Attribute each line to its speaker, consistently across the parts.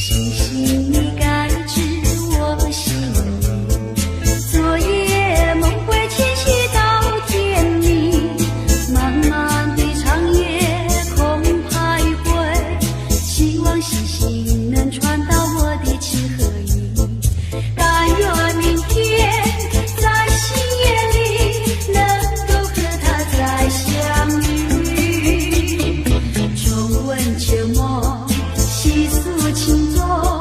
Speaker 1: 星星你该知我心意，昨夜梦会牵系到天明，漫漫的长夜空徘徊，希望星星能传到我的情和意，但愿明天在星夜里能够和他再相遇。重温旧梦，细诉情衷。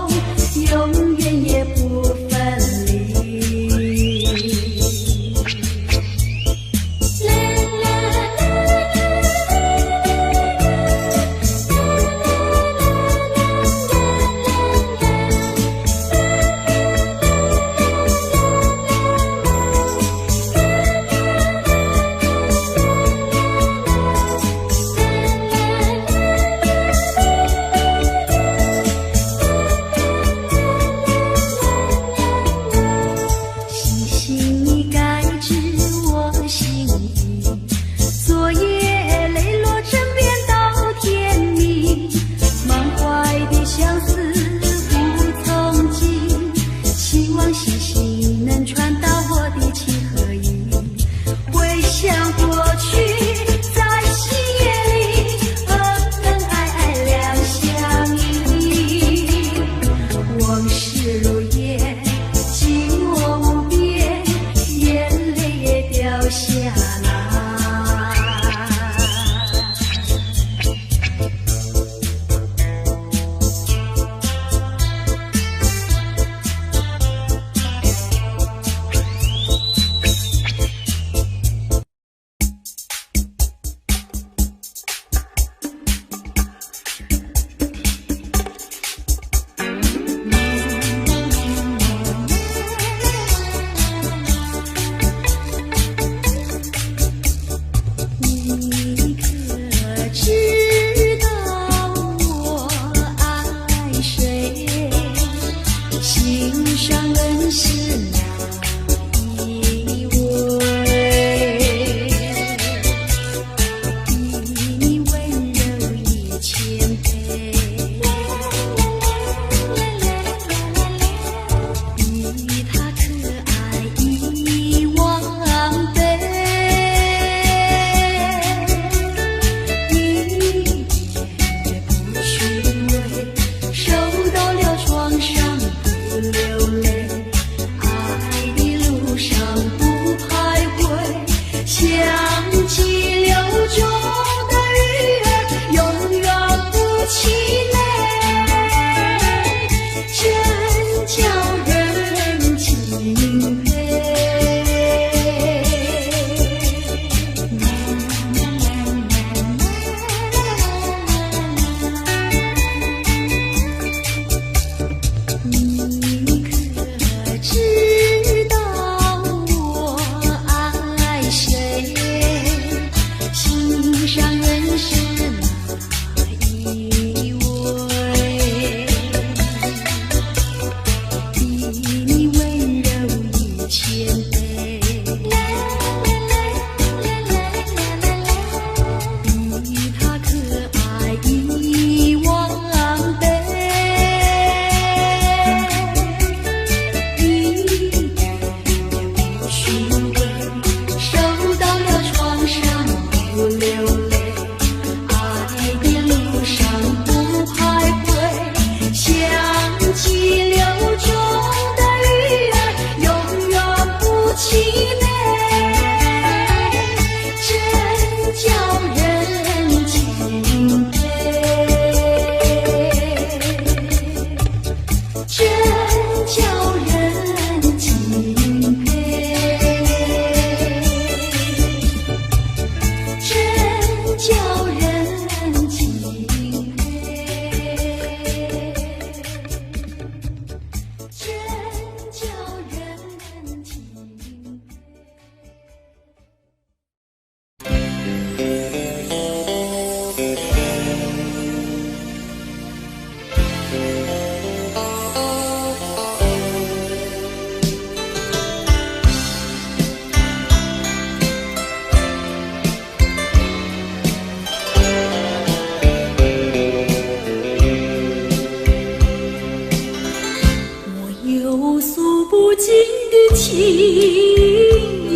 Speaker 1: 忆，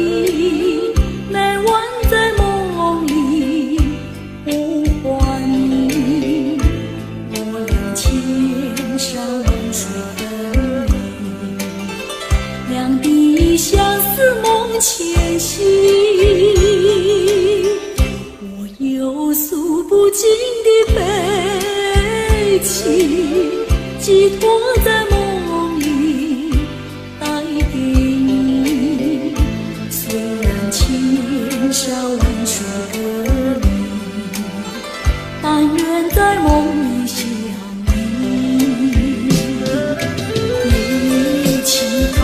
Speaker 1: 每晚在梦里呼唤你，我俩千山万水分离，两地相思梦牵系，我有诉不尽的悲情，寄托在梦里带给你，虽然千山万水隔离，但愿在梦里相遇。夜轻寒，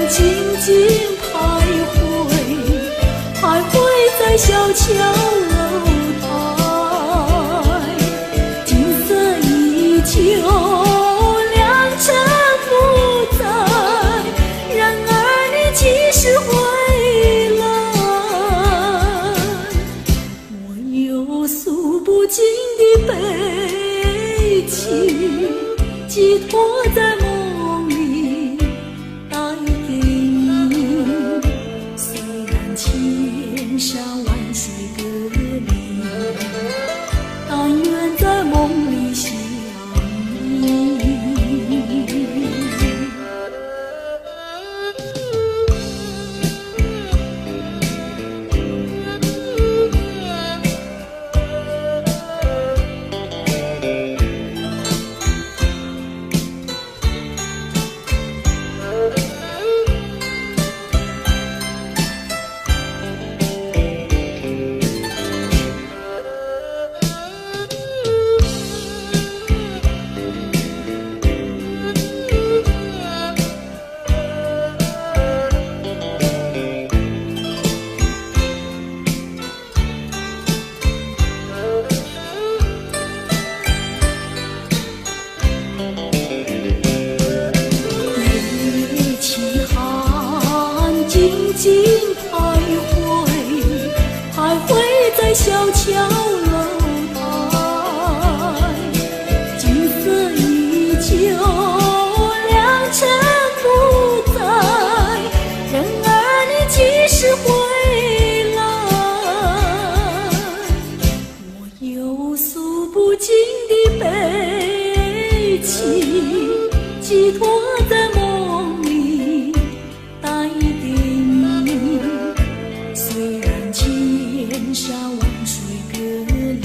Speaker 1: 静静徘徊，徘徊在小桥楼台，景色依旧。寄托在梦里带给你，虽然千山万水隔离，但愿在梦里相依。静徘徊，徘徊在小桥楼台，景色依旧，良辰不在，人儿你几时回来？我有诉不尽的悲情，寄托在梦里带给你，虽然千山万水隔离，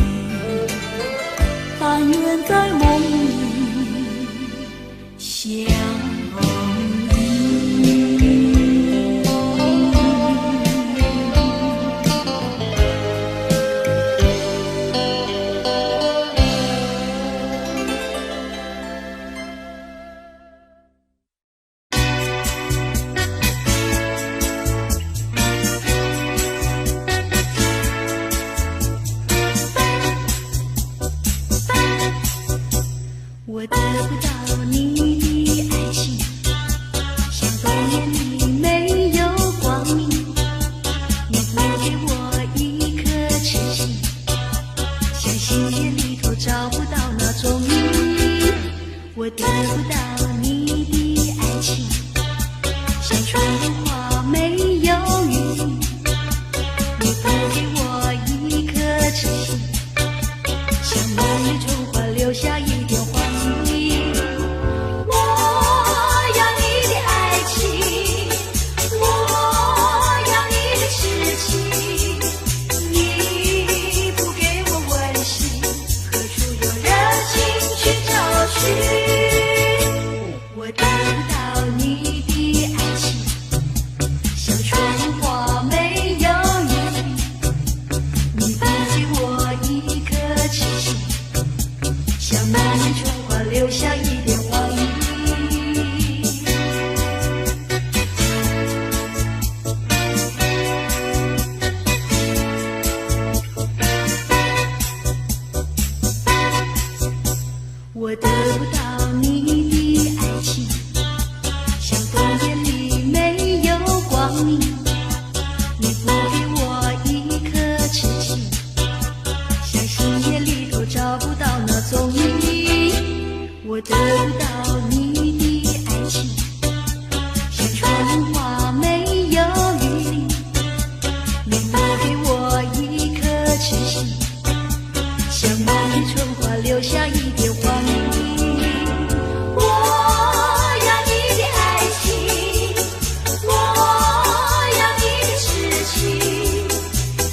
Speaker 1: 但愿在梦里相遇。我得不到你的爱情，像冬夜里没有光明，你不给我一颗痴心，像星夜里头找不到那种意。我得不到你的爱情，像春花没有雨，你不给我一颗痴心，像梦里春花留下一点花。我得不到你的爱情，像春花没有雨，你不给我一颗痴心，像那年春花留下一点黄意。我得不到你的爱情，像冬夜里没有光明，你不给我一颗痴心，像星夜里头找不到那踪影。我得不到你的爱情，像春花留下一点黄泥。我要你的爱情，我要你的痴情，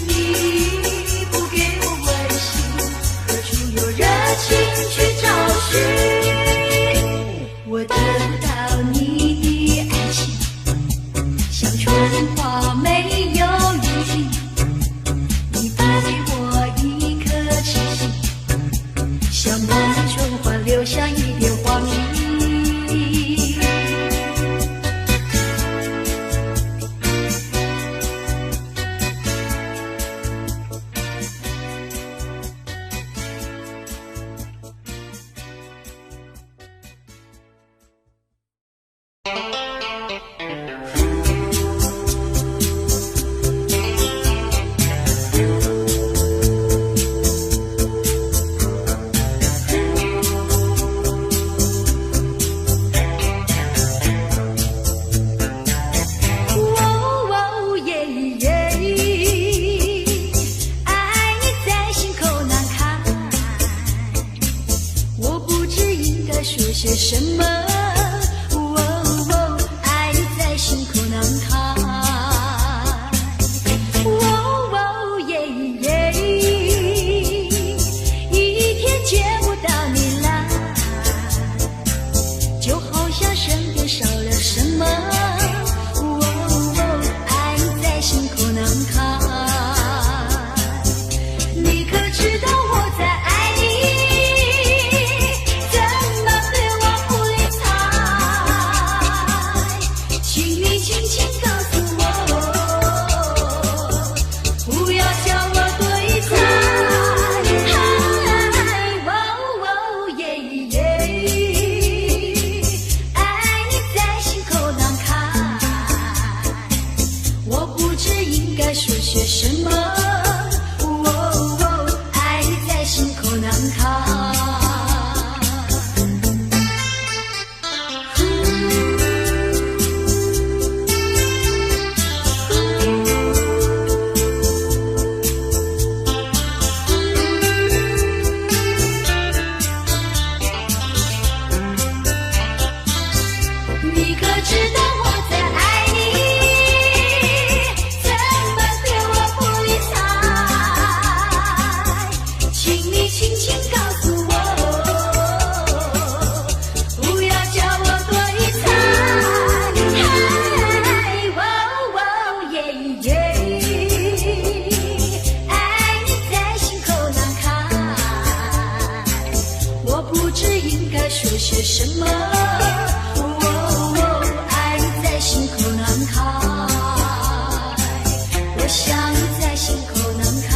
Speaker 1: 你不给我温馨，何处有热情去找寻？我得不到你的爱情，像春花没有雨季，你不给我一颗痴心，像梦里春花留下一点黄泥。说些什么？爱你在心口难开。一天见不到你来，就好像身边少了什么。爱你在心口难开。你可知道我在爱你？说些什么？爱你在心口难开。你可知道我在爱你？轻轻告诉我，不要叫我对猜。爱你在心口难开，我不知应该说些什么。爱你在心口难开，我想你在心口难开。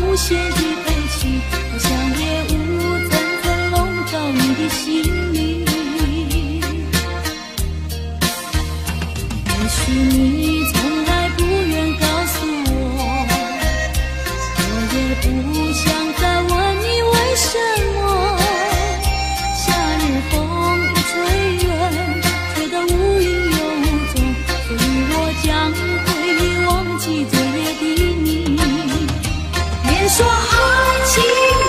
Speaker 1: 无限的悲戚，好像夜雾层层笼罩你的心里。也许你从来不愿告诉我，我也不想再问你为什么。夏日风一吹远，吹得无影又无踪，所以我将会忘记昨夜的你。别说爱情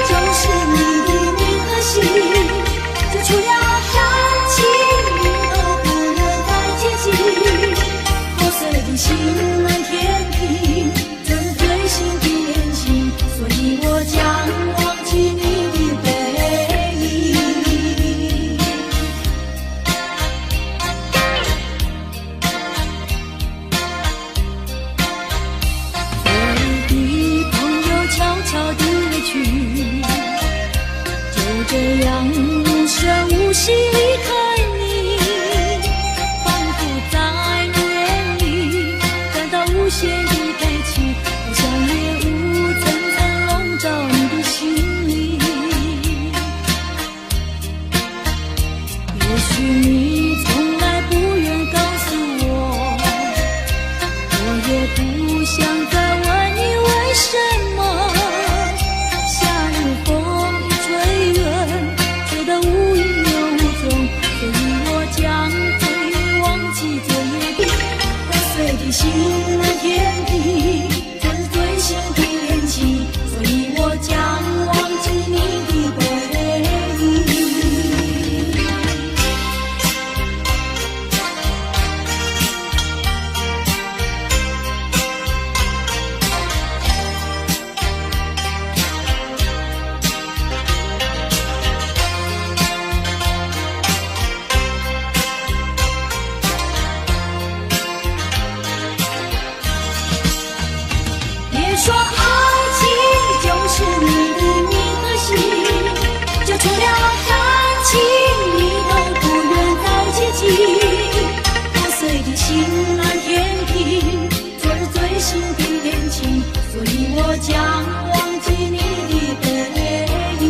Speaker 1: 就是你的名和姓，就除了爱情你都不能再接近。破碎的心惜离开你，仿佛在梦里感到无限的悲戚，好像夜雾层层笼罩你的心里。也许你从来不愿告诉我，我也不想再问你为什么。夏日风一吹远，吹得无影又无踪，所以我将会忘记昨夜的破碎的心蓝天地，这是最新的恋情，所以我将忘记你的背影。说爱情就是你的名和姓，就除了感情你都不愿再接近。破碎的心蓝天平，昨日最新的恋情，所以我将忘记你的背影。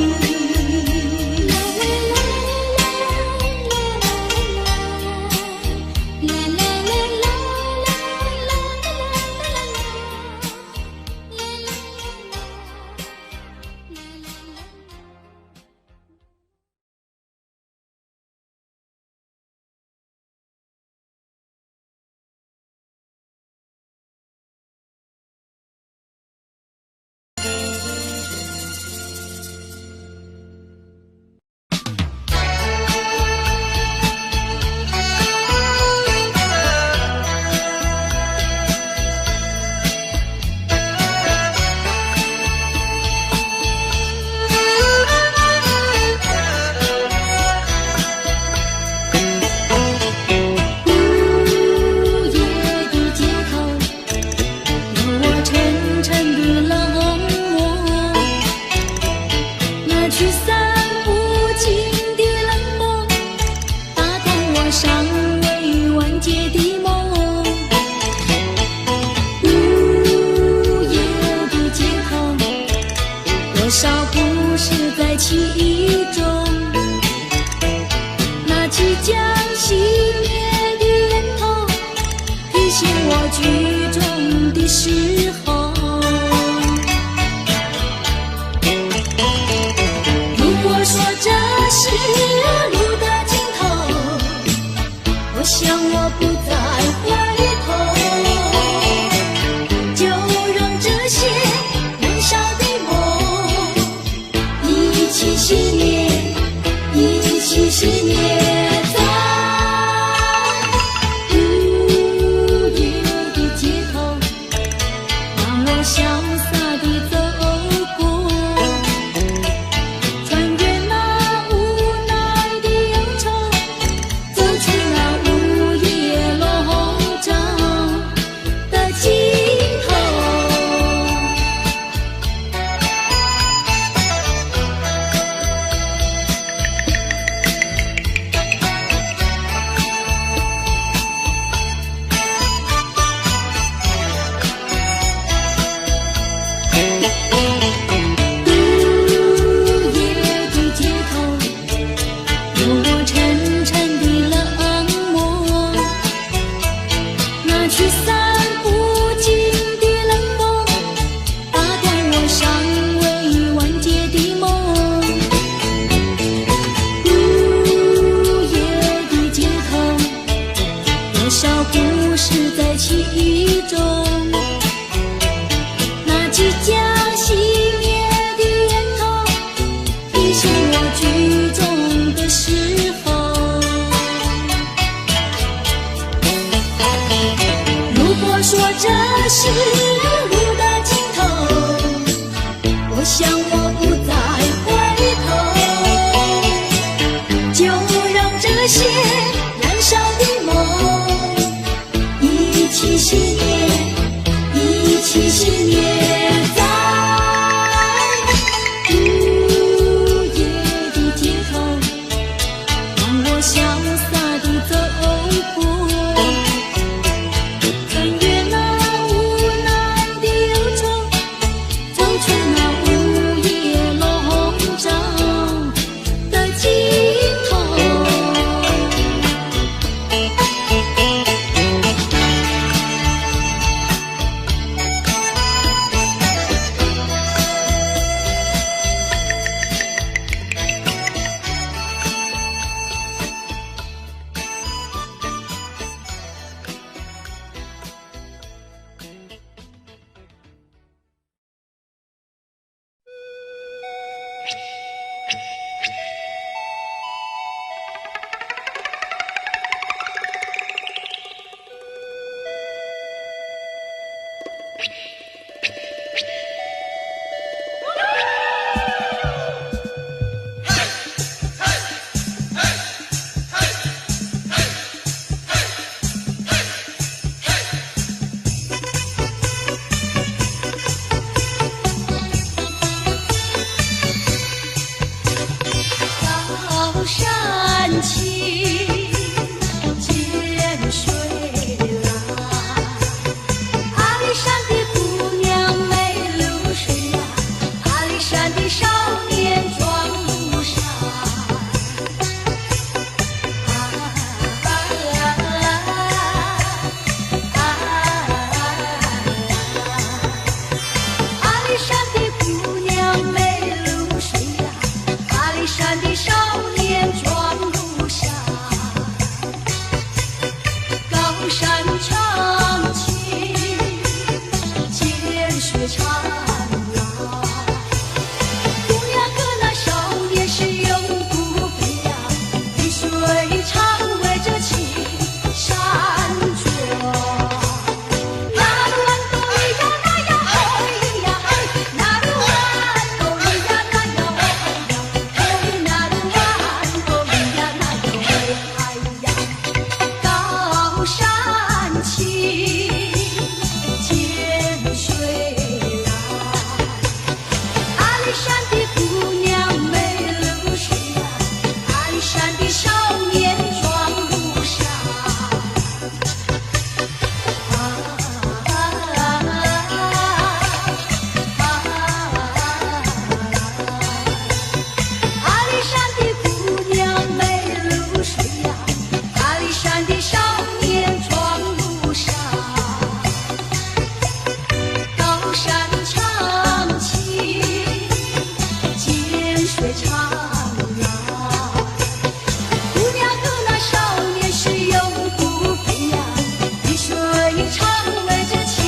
Speaker 1: 为唱为这情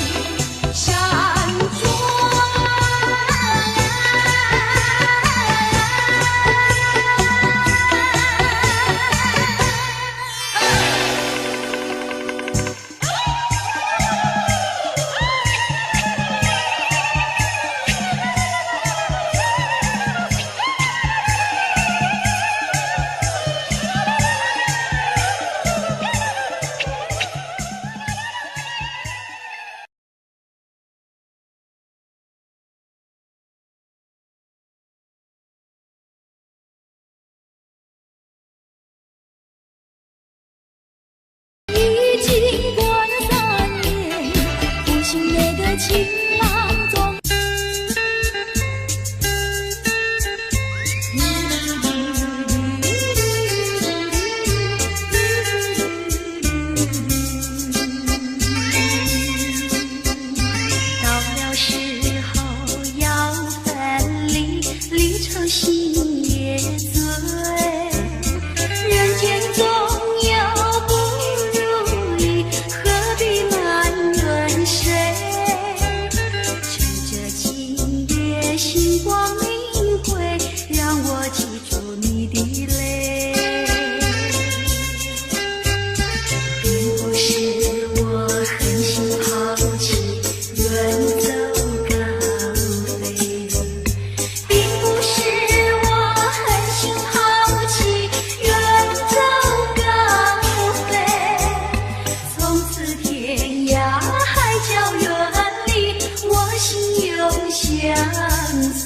Speaker 1: 山庄。已经过了3年，父亲那个情郎中。到了时候要分离，离愁心也醉，人间总有不如意，何必埋怨谁？趁着今夜星光明辉，让我记住你的泪。并不是我狠心抛弃，远走高飞，并不是我狠心抛弃，远走高飞。从此天涯海角远离，我心永相随。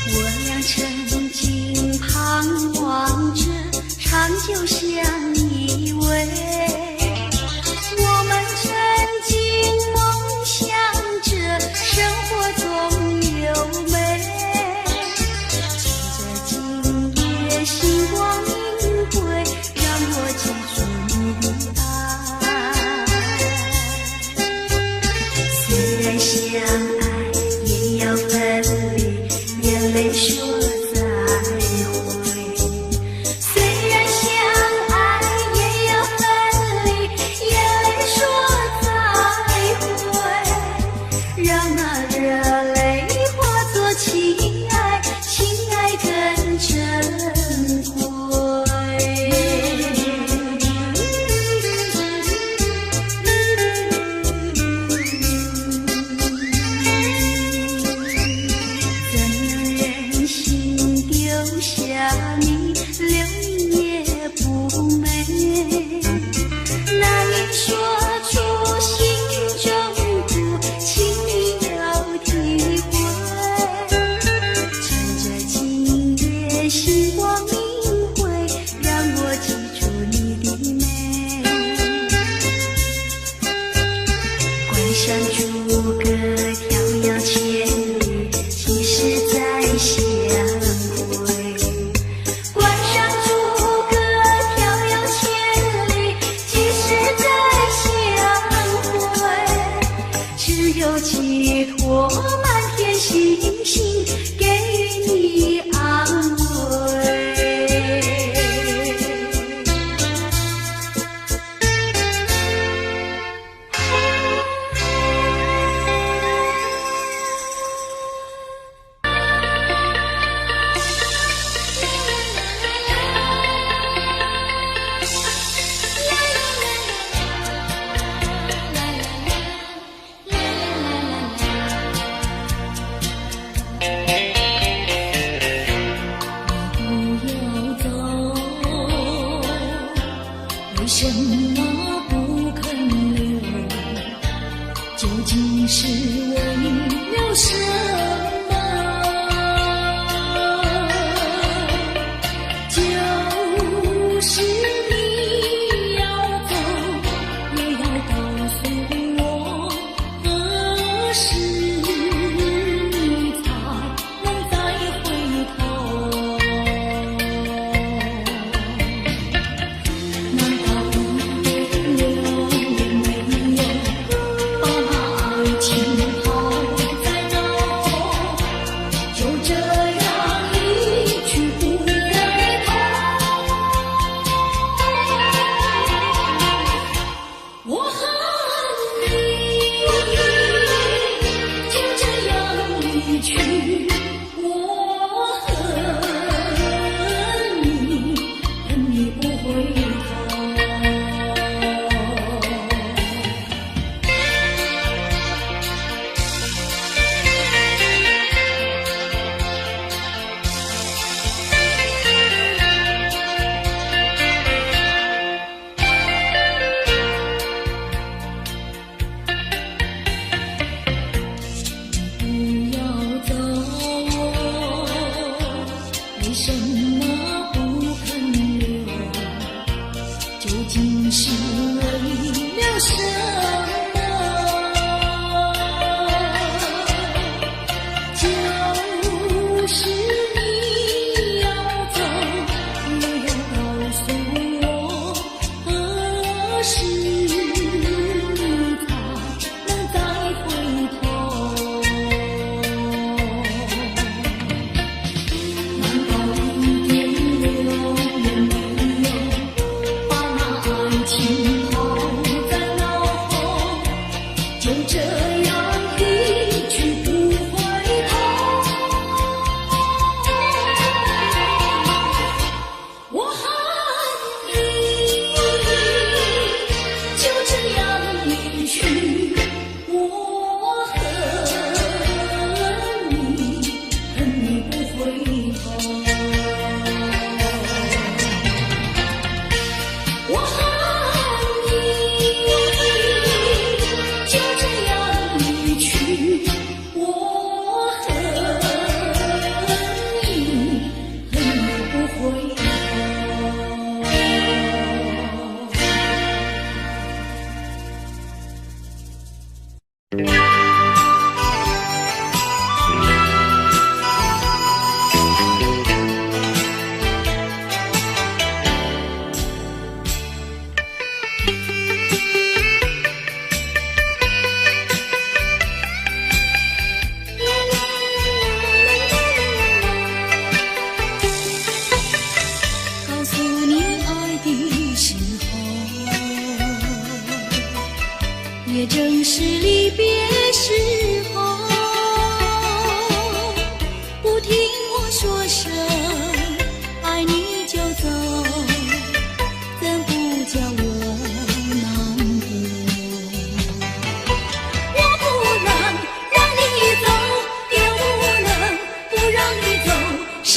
Speaker 1: 我俩曾经盼望着长久相依偎，我们曾经梦想着生活中有美。趁着今夜星光明辉，让我记住你的爱。虽然相爱也要分离，眼泪说再会。虽然相爱也要分离，眼泪说再会。让那热泪化作情爱，情爱更珍贵。怎能忍心丢下你，留你也不美。难以说出心中苦，请你要体会。趁着今夜星光明辉，让我记住你的美。关山逐歌迢遥千里，几时再相会？关山逐歌迢遥千里，几时再相会？只有寄托满天星星，给予你安慰。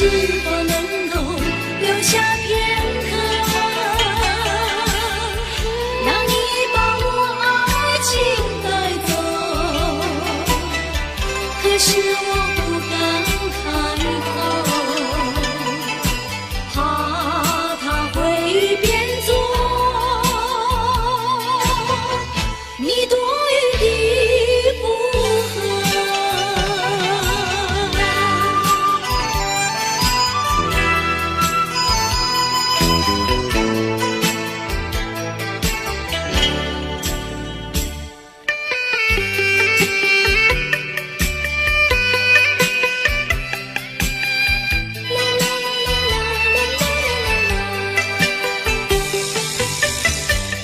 Speaker 1: 是否能够留下片刻，让你把我爱情带走？可是我不敢开口，怕他会变作你多余的附和。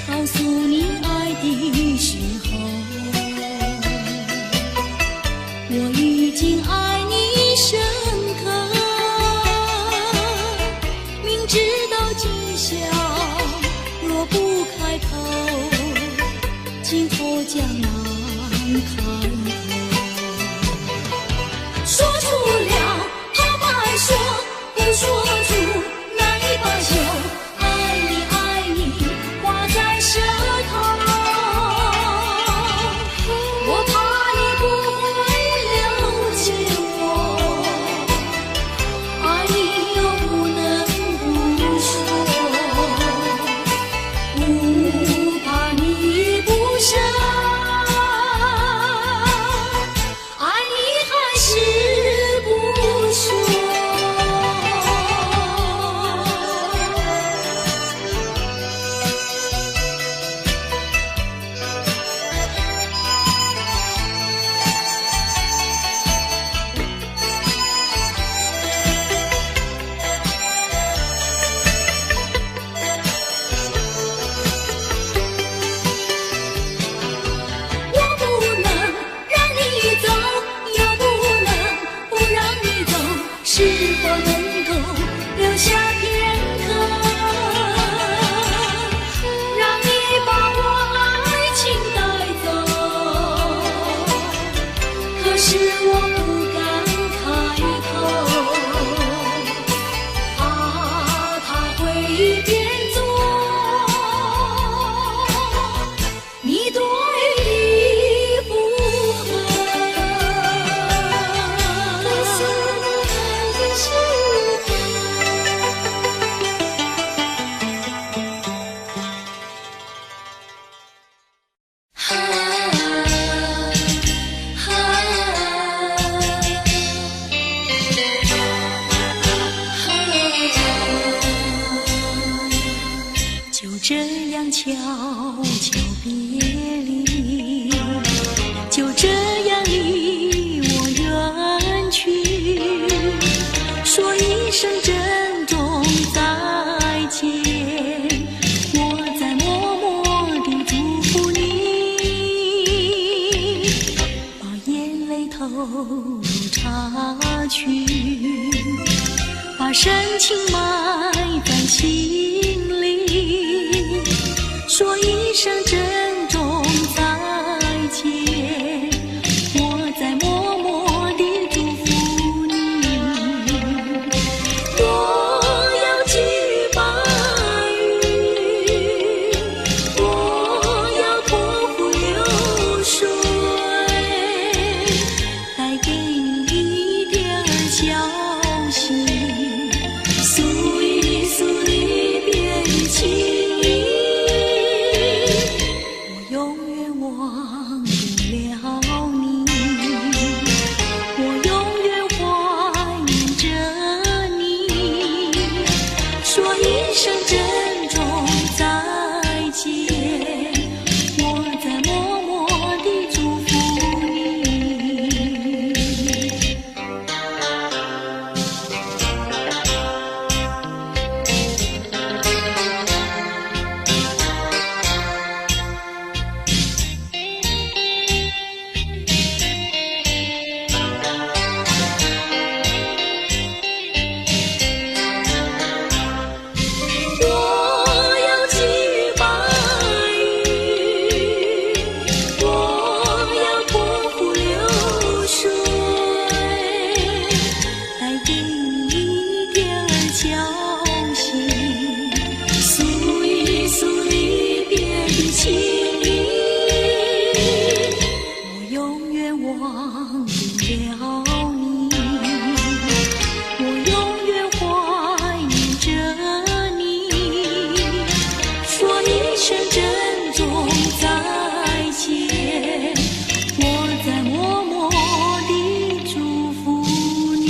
Speaker 1: 告诉你爱的时候，我已经爱你深刻，明知道今宵若不开口，今后将难开口。说出了怕不爱说，不说出难以罢休。爱你爱你挂在舌头，我怕你不会了解我，爱你又不能不说，不怕你不舍，爱你还是不说。我不能让你走，又不能不让你走，是否能够留下片刻，让你把我爱情带走？可是我不敢开口，怕他会变作你多余的附和。就这样悄悄别离，就这样离我远去，说一声珍重再见，我在默默地祝福你，把眼泪投入插曲，把深情埋在心里，说一声珍重再见，我在默默地祝福你。我要寄予白云，我要托付流水，带给你一点消息，诉一诉离别的情意。我你，我永远怀念着你，说一声珍重再见，我在默默地祝福你。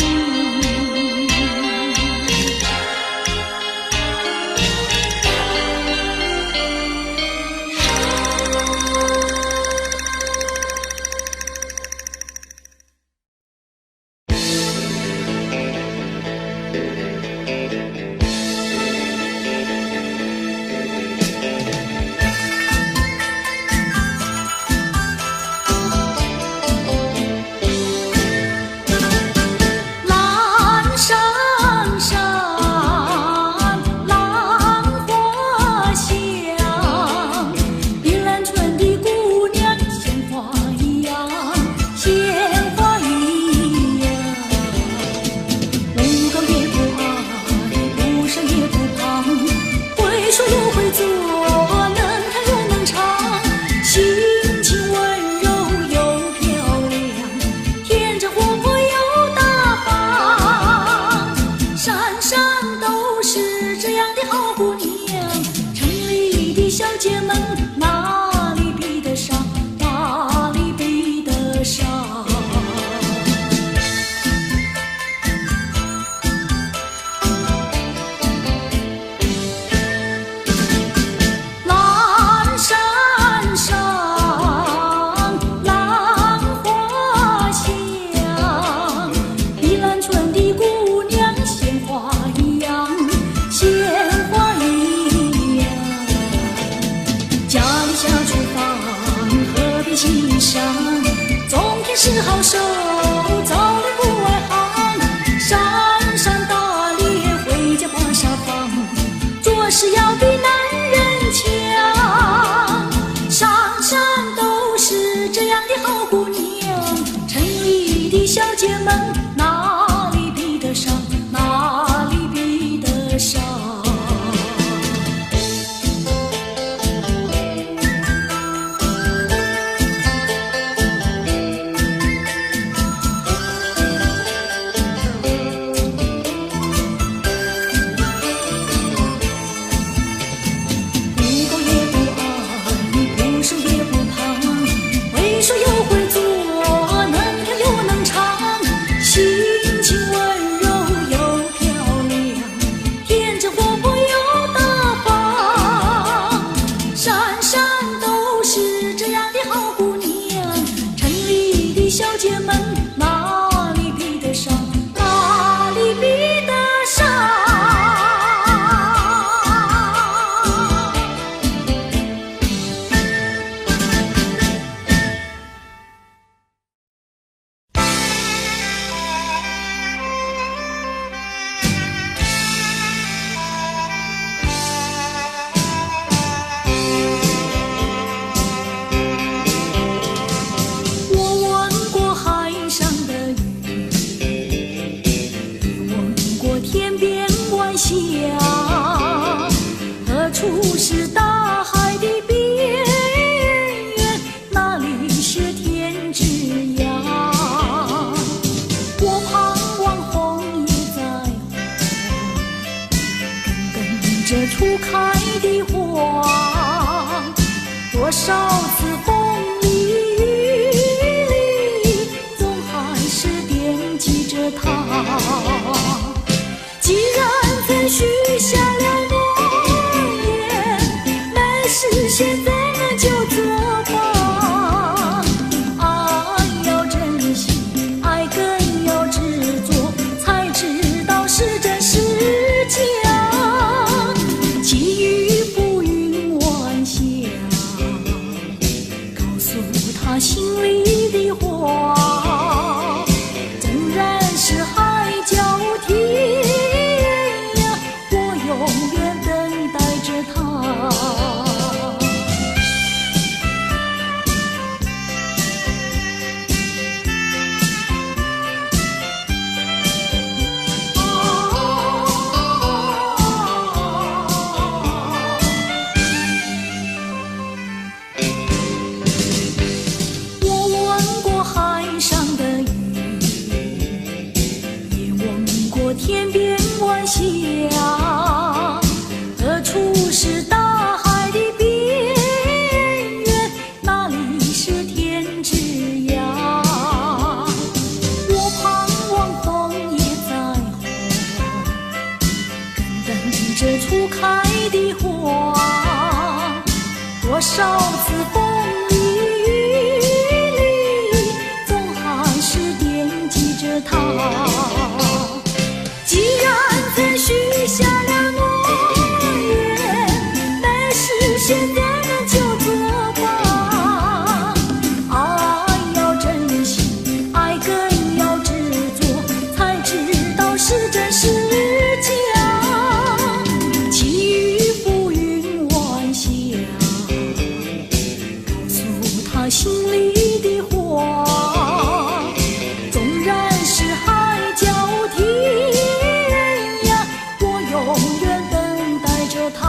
Speaker 1: 小姐们哪里比得上，哪里比得上？蓝山上兰花香，碧兰村的姑娘鲜花一样，鲜花一样。家里下厨房，河边欣赏，种田是好手，早恋不外行。山山打猎，回家把沙放，做事要比男人强。山山都是这样的好姑娘，城里的小姐们哪里比得上，哪里比得上？小姐们哪里比得上，哪里比得上？下，何处是大海的边缘？哪里是天之涯？我盼望红叶在跟着初开的花，多少次风里雨里，总还是惦记着他。既然曾许下了诺言，没事现在那就作吧。爱要珍惜，爱更要执着，才知道是真是假。际遇浮云晚霞，告诉他心里的话，纵然是海角天涯，我永多少次风雨里，总还是惦记着他。既然曾许下了诺言，没事现在能就作罢。爱要珍惜，爱更要执着，才知道是真是假。其余浮云晚霞，告诉他心里的话。纵然是海角天涯，我永远等待着他。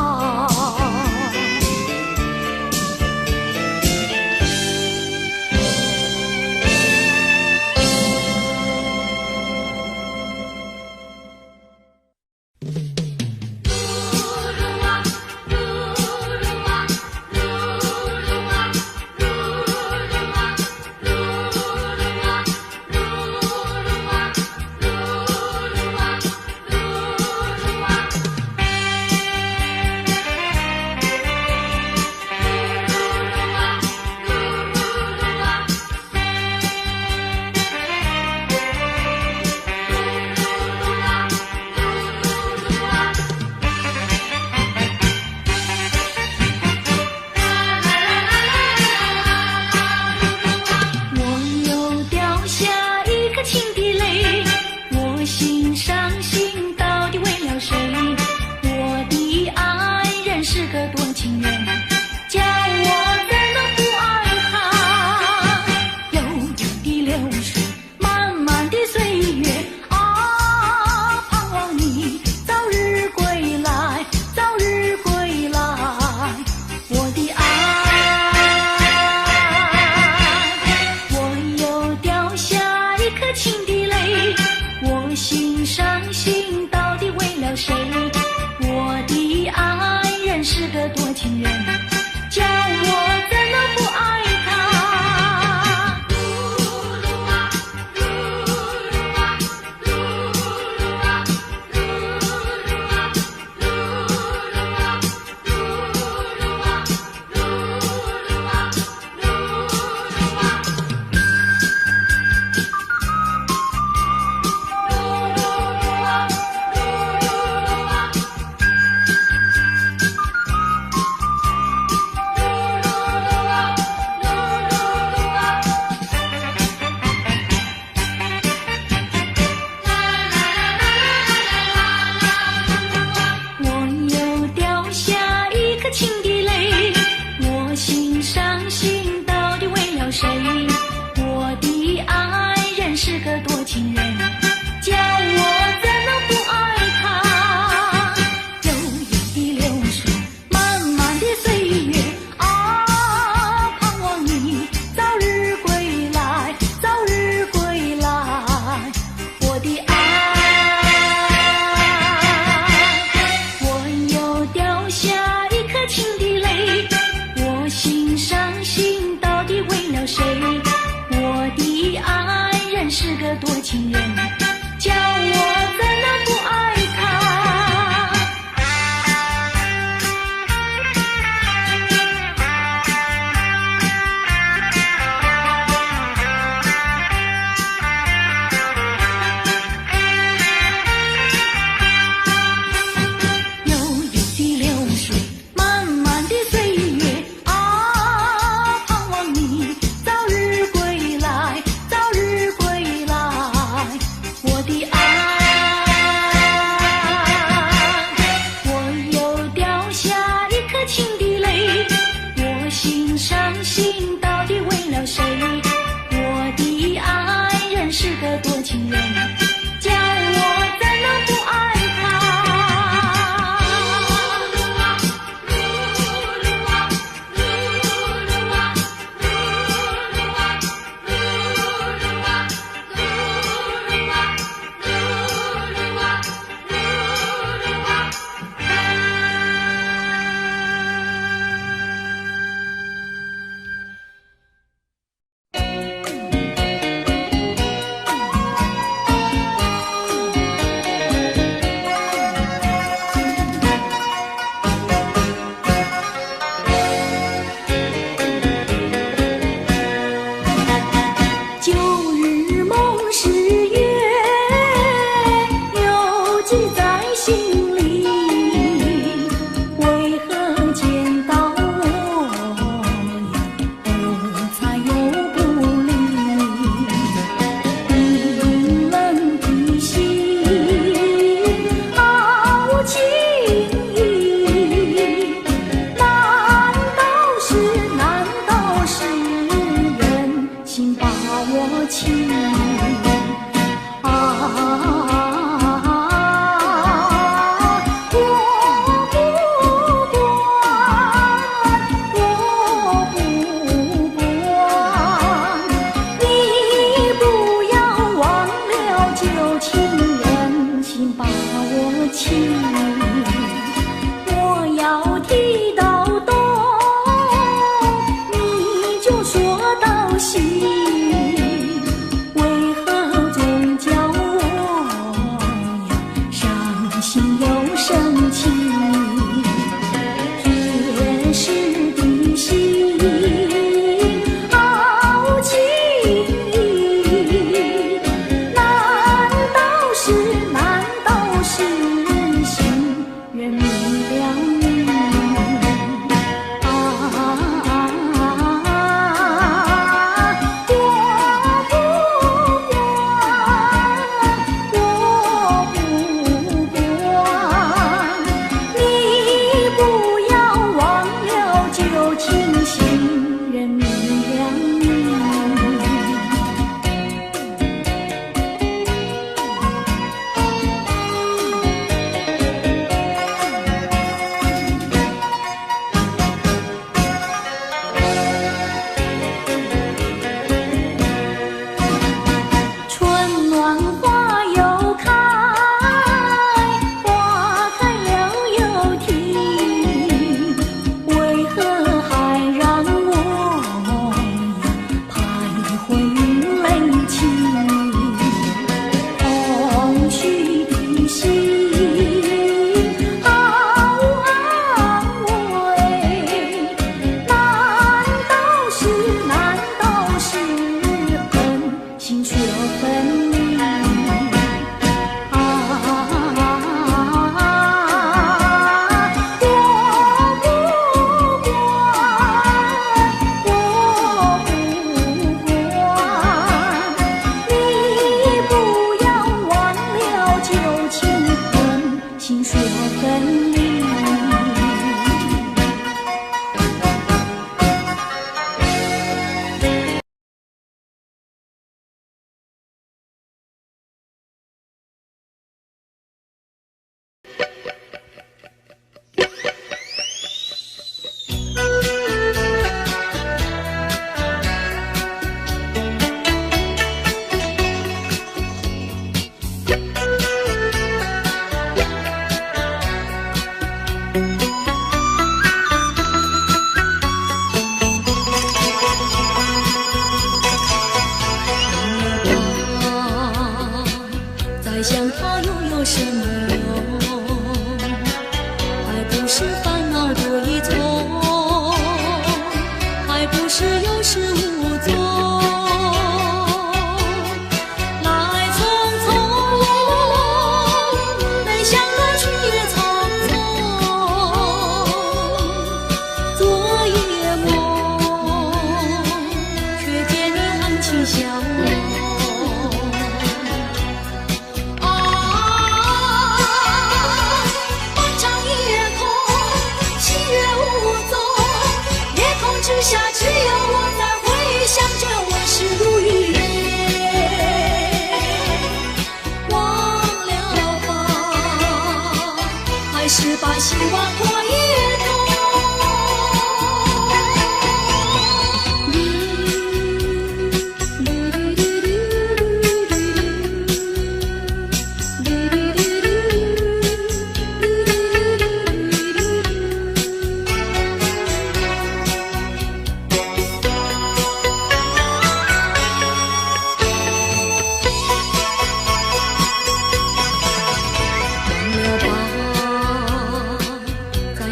Speaker 1: 再想他又有什么用？还不是烦恼多一重，还不是有始无终。来匆匆，没想到去也匆匆。昨夜梦，却见你含情笑容。之下只有我在回想着往事如云烟，忘了吧，还是把希望托一托。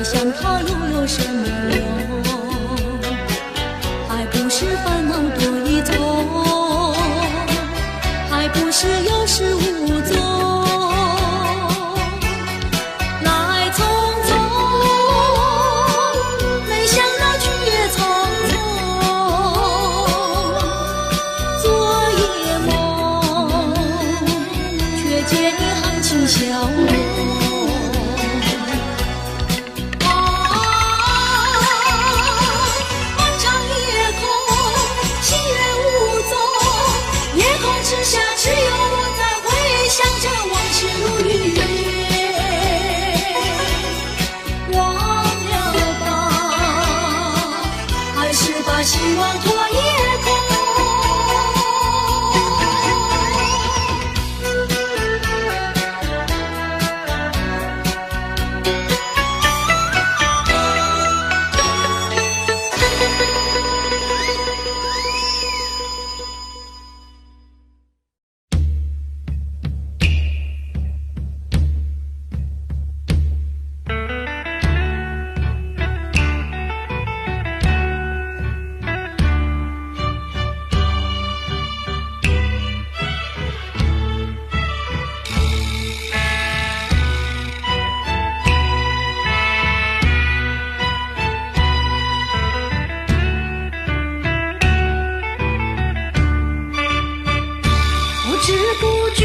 Speaker 1: 想他又有什么用？还不是烦恼多一重，还不是有始无终。来匆匆，没想到去也匆匆。昨夜梦，却见你含情笑容。之下只有我在回想着往事如云烟，忘了吧，还是把希望托一托。不知不觉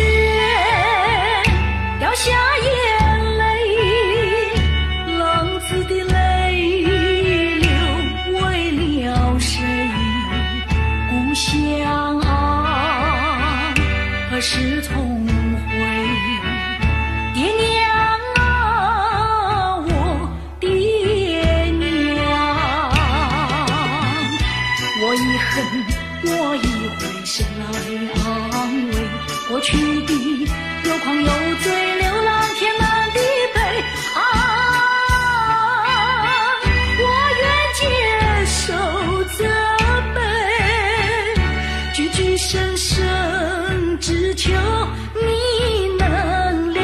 Speaker 1: 掉下眼泪，浪子的泪流为了谁？故乡啊，何时重回？爹娘啊，我爹娘，我已恨，我已回神来安慰过去的有狂有醉，流浪天南地北啊！我愿接受责备，句句声声只求你能谅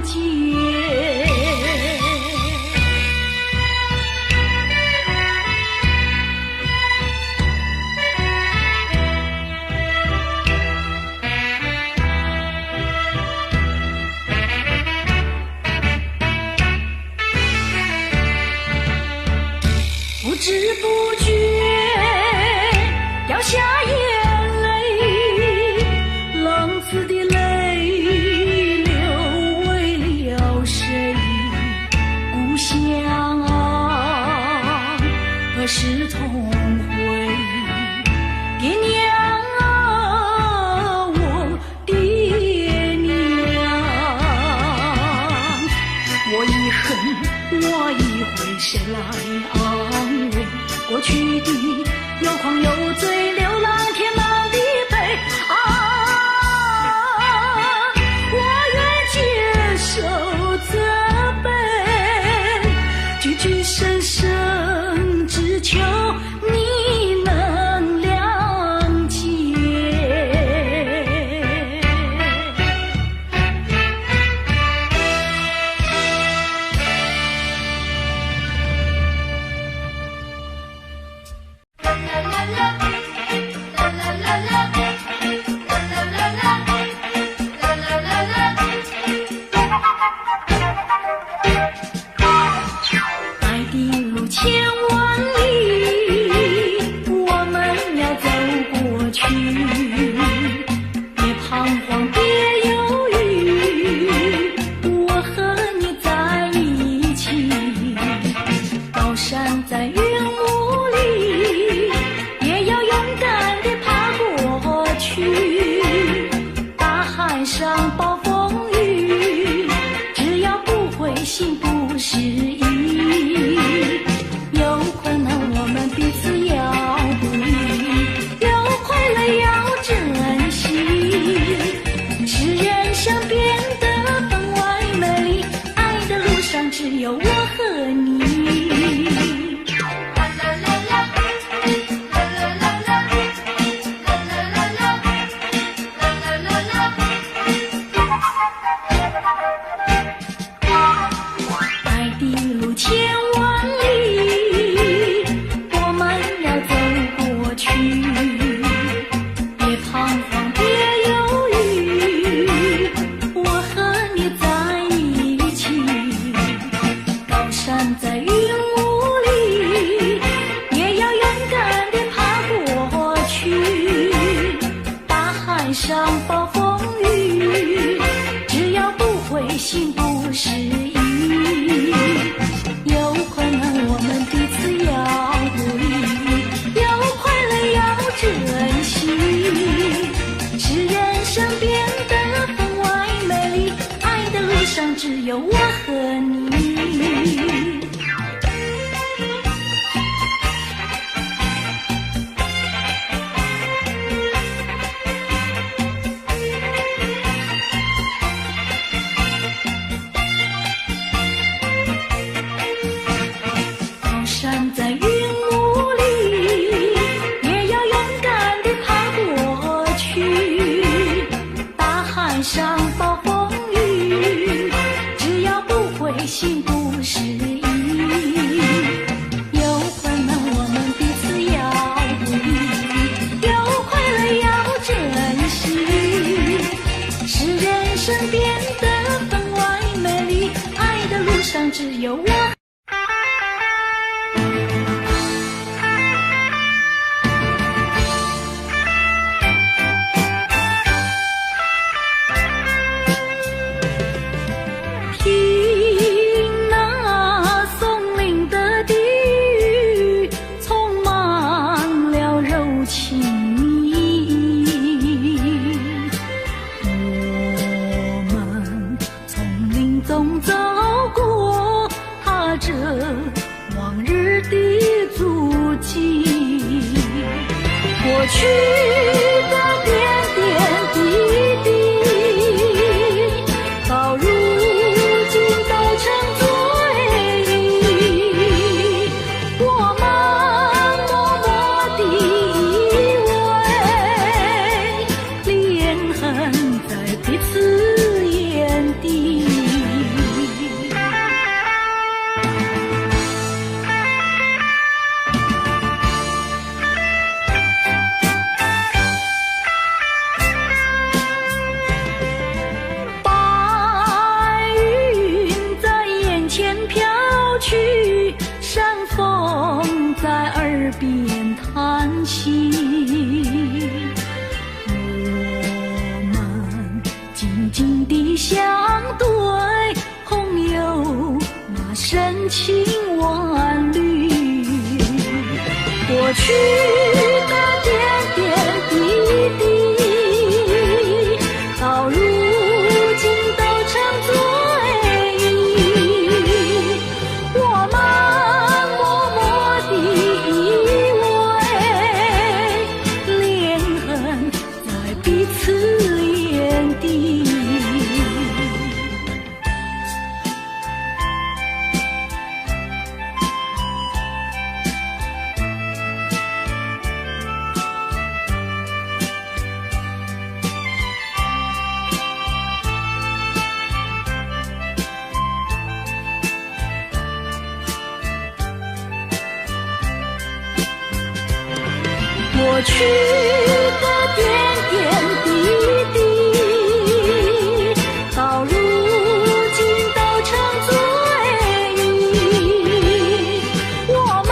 Speaker 1: 解。不知不觉掉下眼泪，浪子的泪流为了谁？故乡啊，何时重回？爹娘啊，我爹娘，我已恨，我已回神来安慰过去彷徨别犹豫，我和你在一起。高山在云雾里，也要勇敢地爬过去。大海上暴风雨，只要不灰心不失意。有困难我们彼此要鼓励，有快乐要珍惜。使人生变得分外美丽，爱的路上只有我和你。爱的路千万里，我们要走过去。别彷徨别犹豫，我和你在一起。高山在云雾里，也要勇敢地爬过去。大海上暴风雨，只要不灰心不失意。有困难我们彼此要鼓励，有快乐要珍惜。使人生变得分外美丽，爱的路上只有我和你。高山在云雾里，也要勇敢地爬过去。大海上暴风雨，只要不灰心不失意。有困难我们彼此要鼓励，有快乐要珍惜。使人生变得分外美丽，爱的路上只有我。听那松林的低语，充满了柔情蜜。我们从林中走过，踏着往日的足迹。过去的点点滴滴，到如今都成追忆。我们默默地依偎，恋恨在彼此眼底。白云在眼前飘去，山风在耳边叹息。我们静静地相对，朋友那深情万缕。过去的点点滴滴，到如今都成追忆。我们默默地依偎，恋恨在彼此眼底。过去的点点滴滴，到如今都成追忆。我们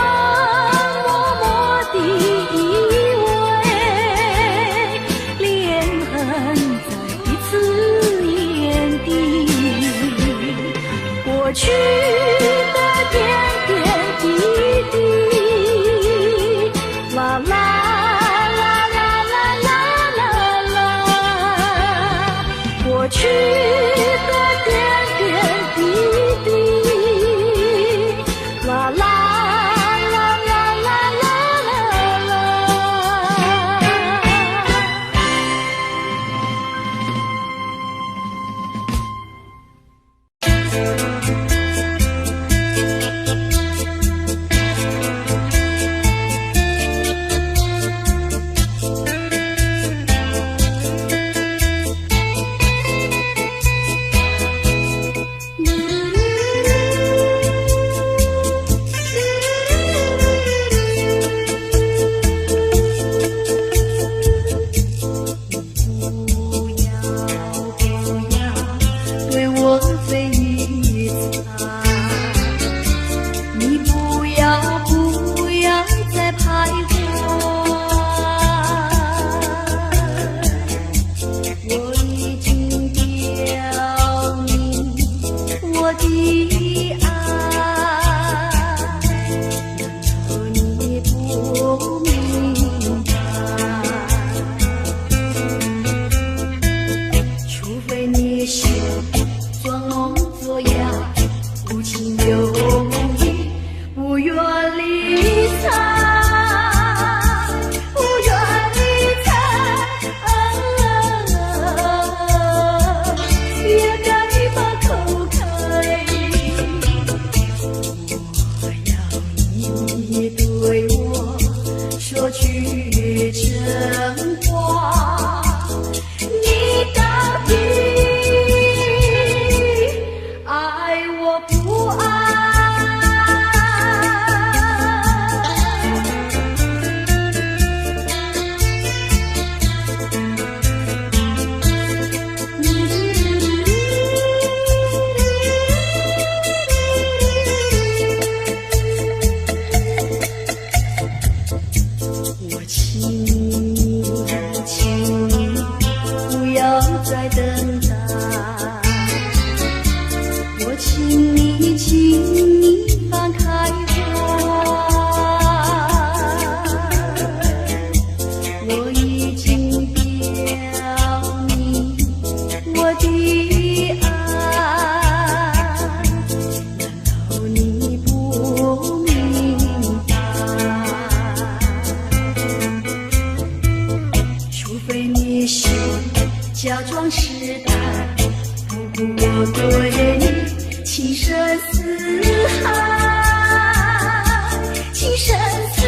Speaker 1: 默默地依偎，恋恨在过去的点点滴滴，啦啦啦啦啦啦啦啦，过去的点点滴滴，啦啦。假装试探，不顾我对你情深似海，情深似